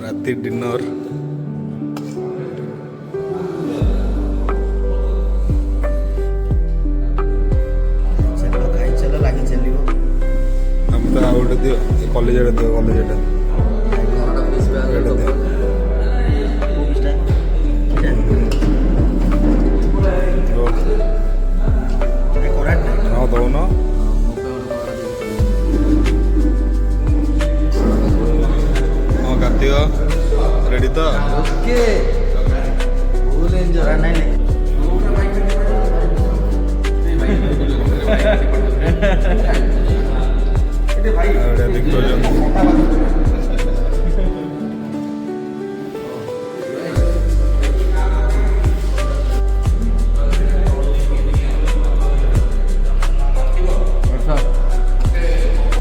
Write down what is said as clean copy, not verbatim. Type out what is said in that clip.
राति डिनर चलो लगी चलो हम तो आउट दियो कॉलेज आड़े दियो कॉलेज आड़े हाँ दौन हाँ कार्तिक रेडी तो ओके फुल एंजॉय नहीं देखो